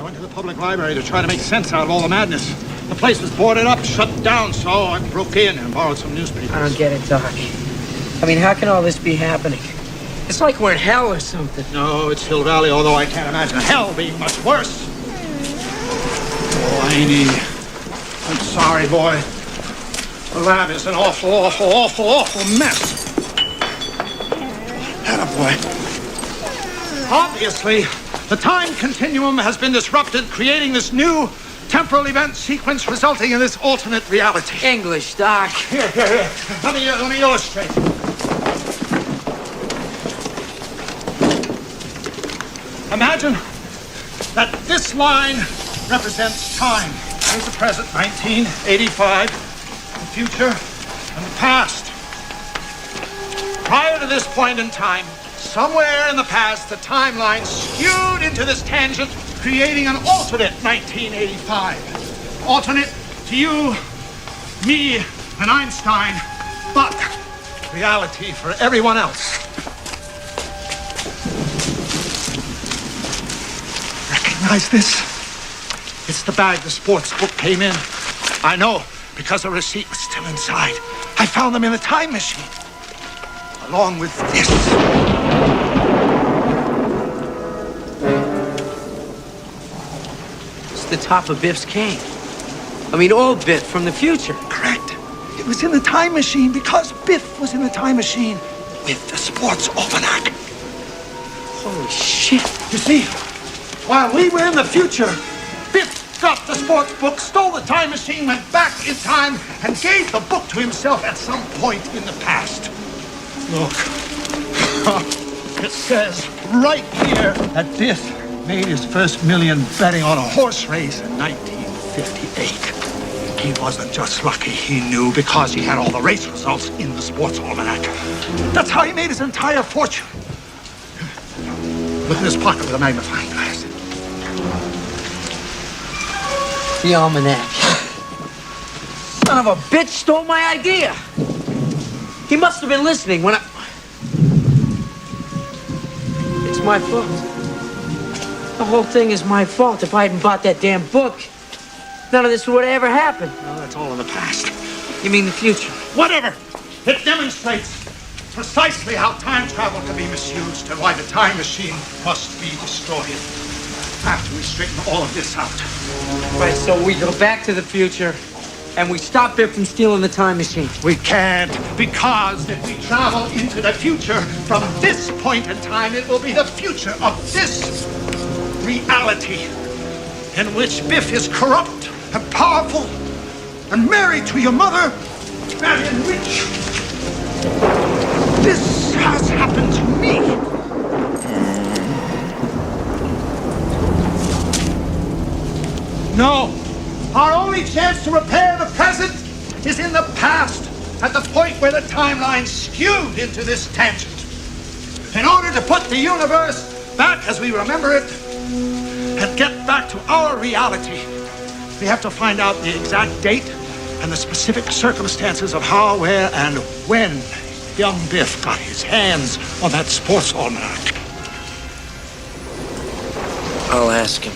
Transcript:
went to the public library to try to make sense out of all the madness. The place was boarded up, shut down, so I broke in and borrowed some newspapers. I don't get it, Doc. I mean, how can all this be happening? It's like we're in hell or something. No, it's Hill Valley, although I can't imagine hell being much worse. Oh, Annie, I'm sorry, boy. The lab is an awful, awful, awful, awful mess. Attaboy. Obviously, the time continuum has been disrupted, creating this new temporal event sequence resulting in this alternate reality. English, Doc. Here. Let me illustrate. Imagine that this line represents time. Here's the present, 1985, the future, and the past. Prior to this point in time, somewhere in the past, the timeline skewed into this tangent, creating an alternate 1985. Alternate to you, me, and Einstein, but reality for everyone else. Recognize this? It's the bag the sports book came in. I know, because the receipt was still inside. I found them in the time machine, along with this. The top of Biff's cane. I mean, old Biff from the future. Correct. It was in the time machine because Biff was in the time machine with the sports almanac. Holy shit. You see, while we were in the future, Biff got the sports book, stole the time machine, went back in time, and gave the book to himself at some point in the past. Look. It says right here that Biff made his first million betting on a horse race in 1958. He wasn't just lucky, he knew, because he had all the race results in the sports almanac. That's how he made his entire fortune. Look in his pocket with a magnifying glass. The almanac. Son of a bitch stole my idea. He must have been listening when It's my fault. The whole thing is my fault. If I hadn't bought that damn book, none of this would have ever happened. Well, that's all in the past. You mean the future? Whatever. It demonstrates precisely how time travel can be misused and why the time machine must be destroyed. After we straighten all of this out. Right, so we go back to the future and we stop Biff from stealing the time machine. We can't, because if we travel into the future from this point in time, it will be the future of this reality in which Biff is corrupt and powerful and married to your mother and rich. This has happened to me. No, our only chance to repair the present is in the past, at the point where the timeline skewed into this tangent. In order to put the universe back as we remember it, and get back to our reality, we have to find out the exact date and the specific circumstances of how, where, and when young Biff got his hands on that sports almanac. I'll ask him.